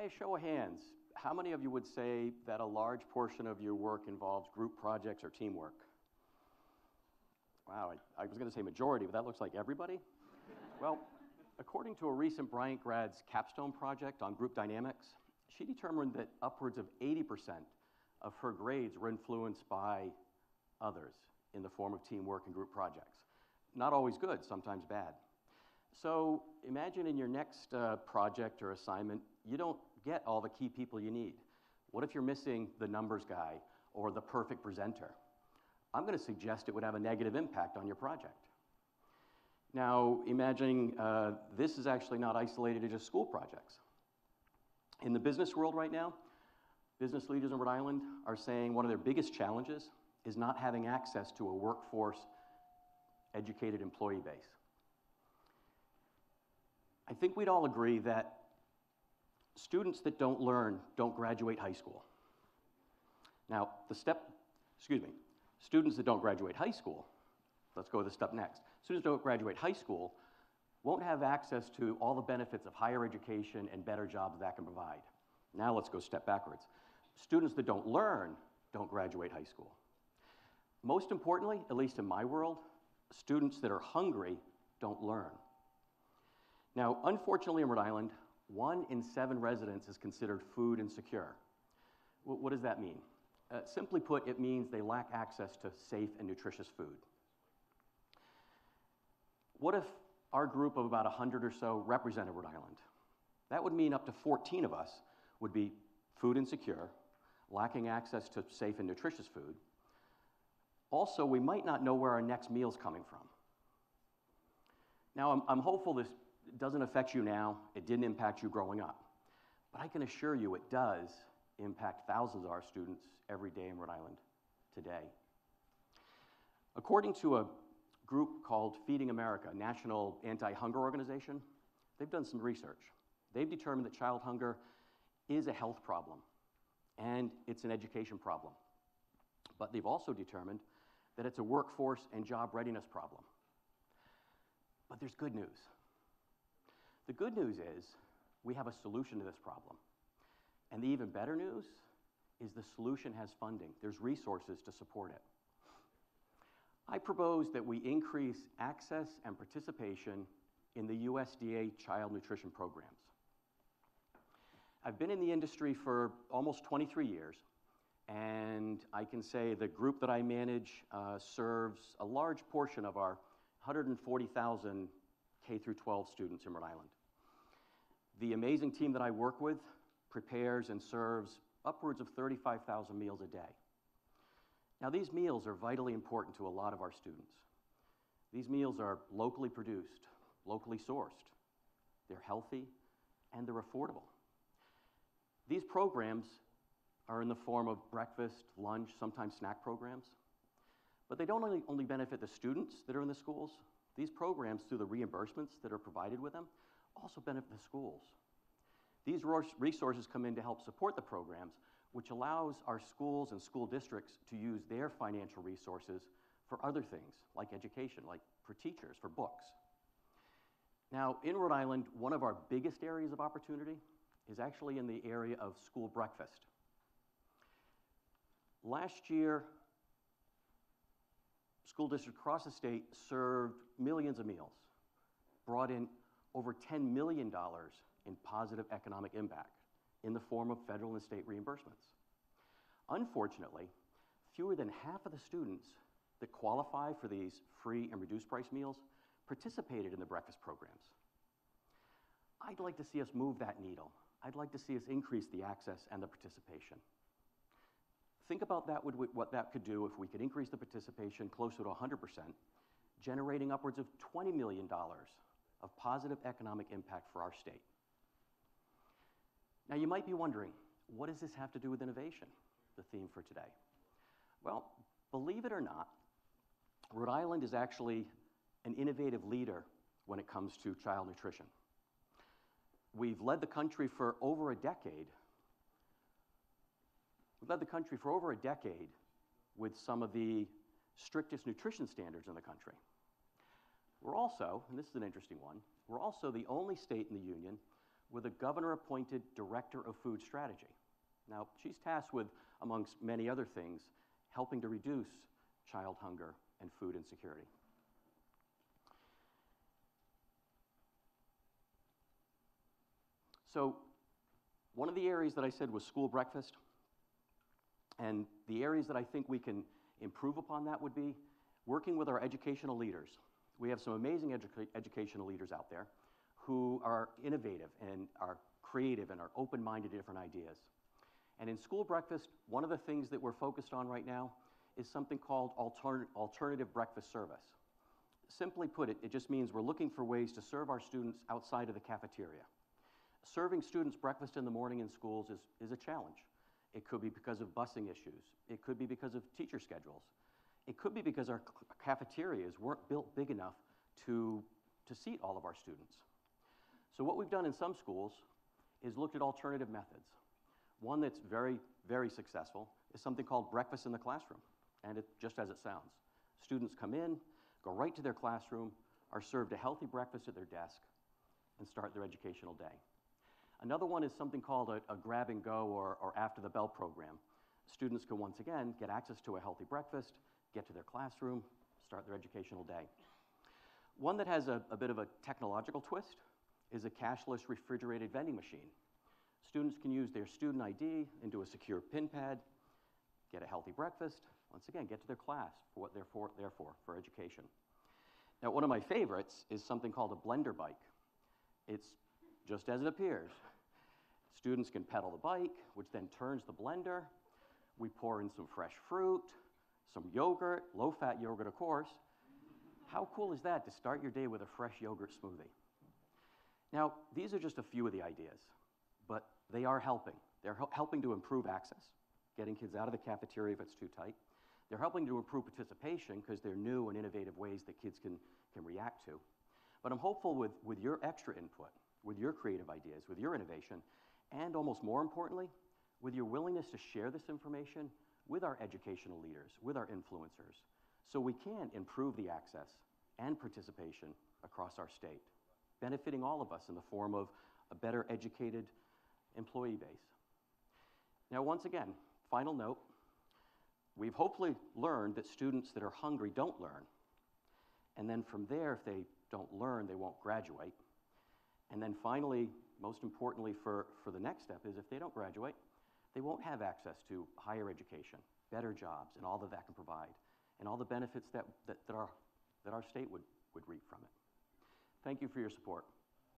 a show of hands, how many of you would say that a large portion of your work involves group projects or teamwork? Wow, I was going to say majority, but that looks like everybody. Well, according to a recent Bryant grad's capstone project on group dynamics, she determined that upwards of 80% of her grades were influenced by others in the form of teamwork and group projects. Not always good, sometimes bad. So imagine in your next project or assignment, you don't get all the key people you need. What if you're missing the numbers guy or the perfect presenter? I'm going to suggest it would have a negative impact on your project. Now, imagining this is actually not isolated to just school projects. In the business world right now, business leaders in Rhode Island are saying one of their biggest challenges is not having access to a workforce educated employee base. I think we'd all agree that students that don't learn don't graduate high school. Now, students that don't graduate high school, let's go to the step next. Students that don't graduate high school won't have access to all the benefits of higher education and better jobs that can provide. Now let's go a step backwards. Students that don't learn don't graduate high school. Most importantly, at least in my world, students that are hungry don't learn. Now, unfortunately in Rhode Island, 1 in 7 residents is considered food insecure. What does that mean? Simply put, it means they lack access to safe and nutritious food. What if our group of about 100 or so represented Rhode Island? That would mean up to 14 of us would be food insecure, lacking access to safe and nutritious food. Also, we might not know where our next meal's coming from. Now, I'm hopeful this doesn't affect you now. It didn't impact you growing up. But I can assure you it does impact thousands of our students every day in Rhode Island today. According to a group called Feeding America, a national anti-hunger organization, they've done some research. They've determined that child hunger is a health problem and it's an education problem. But they've also determined that it's a workforce and job readiness problem. But there's good news. The good news is we have a solution to this problem. And the even better news is the solution has funding. There's resources to support it. I propose that we increase access and participation in the USDA child nutrition programs. I've been in the industry for almost 23 years, and I can say the group that I manage serves a large portion of our 140,000 K through 12 students in Rhode Island. The amazing team that I work with prepares and serves upwards of 35,000 meals a day. Now, these meals are vitally important to a lot of our students. These meals are locally produced, locally sourced. They're healthy, and they're affordable. These programs are in the form of breakfast, lunch, sometimes snack programs. But they don't only benefit the students that are in the schools. These programs, through the reimbursements that are provided with them, also benefit the schools. These resources come in to help support the programs, which allows our schools and school districts to use their financial resources for other things, like education, like for teachers, for books. Now, in Rhode Island, one of our biggest areas of opportunity is actually in the area of school breakfast. Last year, school districts across the state served millions of meals, brought in over $10 million in positive economic impact in the form of federal and state reimbursements. Unfortunately, fewer than half of the students that qualify for these free and reduced price meals participated in the breakfast programs. I'd like to see us move that needle. I'd like to see us increase the access and the participation. Think about that, what that could do if we could increase the participation closer to 100%, generating upwards of $20 million of positive economic impact for our state. Now, you might be wondering, what does this have to do with innovation, the theme for today? Well, believe it or not, Rhode Island is actually an innovative leader when it comes to child nutrition. We've led the country for over a decade. We've led the country for over a decade with some of the strictest nutrition standards in the country. We're also, and this is an interesting one, we're also the only state in the union with a governor-appointed director of food strategy. Now, she's tasked with, amongst many other things, helping to reduce child hunger and food insecurity. So, one of the areas that I said was school breakfast, and the areas that I think we can improve upon that would be working with our educational leaders. We have some amazing educational leaders out there who are innovative and are creative and are open-minded to different ideas. And in school breakfast, one of the things that we're focused on right now is something called alternative breakfast service. Simply put, it just means we're looking for ways to serve our students outside of the cafeteria. Serving students breakfast in the morning in schools is a challenge. It could be because of busing issues. It could be because of teacher schedules. It could be because our cafeterias weren't built big enough to seat all of our students. So what we've done in some schools is looked at alternative methods. One that's very, very successful is something called breakfast in the classroom, and it's just as it sounds. Students come in, go right to their classroom, are served a healthy breakfast at their desk, and start their educational day. Another one is something called a grab and go or after the bell program. Students can once again get access to a healthy breakfast, get to their classroom, start their educational day. One that has a bit of a technological twist is a cashless refrigerated vending machine. Students can use their student ID into a secure PIN pad, get a healthy breakfast, once again, get to their class for what they're there for education. Now, one of my favorites is something called a blender bike. It's just as it appears. Students can pedal the bike, which then turns the blender. We pour in some fresh fruit, some yogurt, low-fat yogurt, of course. How cool is that to start your day with a fresh yogurt smoothie? Now, these are just a few of the ideas, but they are helping. They're helping to improve access, getting kids out of the cafeteria if it's too tight. They're helping to improve participation because they're new and innovative ways that kids can react to. But I'm hopeful with your extra input, with your creative ideas, with your innovation, and almost more importantly, with your willingness to share this information with our educational leaders, with our influencers, so we can improve the access and participation across our state, benefiting all of us in the form of a better educated employee base. Now, once again, final note, we've hopefully learned that students that are hungry don't learn. And then from there, if they don't learn, they won't graduate. And then finally, most importantly for the next step is if they don't graduate, they won't have access to higher education, better jobs, and all that that can provide, and all the benefits that our state would reap from it. Thank you for your support.